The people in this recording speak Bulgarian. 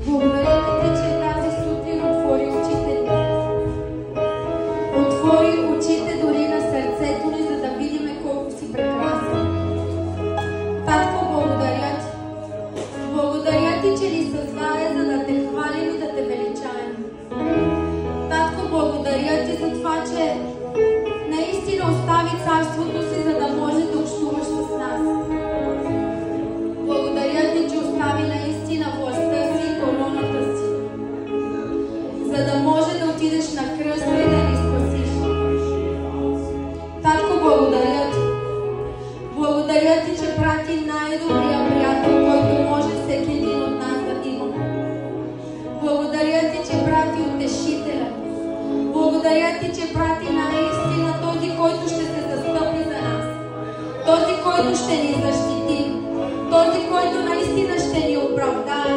Благодаря ти, че тази сутрин отвори очите ни. Отвори очите дори на сърцето ни, за да видим колко си прекрасен. Татко, благодаря ти. Благодаря ти, че ни създаде, за да те хвалим и да те величаем. Татко, благодаря ти за това, че наистина остави царството си, за да може да общуваш с нас. Благодаря ти, че остави наистина властта си и короната си, за да може да отидеш на кръста и да ни спасиш. Татко, благодаря ти. Благодаря ти, че прати най-добрия приятел, който може всеки един от нас да има. Благодаря ти, че прати утешителя. Благодаря ти, че прати наистина този, който ще се застъпи за нас. Този, който ще ни защити. Този, който наистина ще ни оправдае.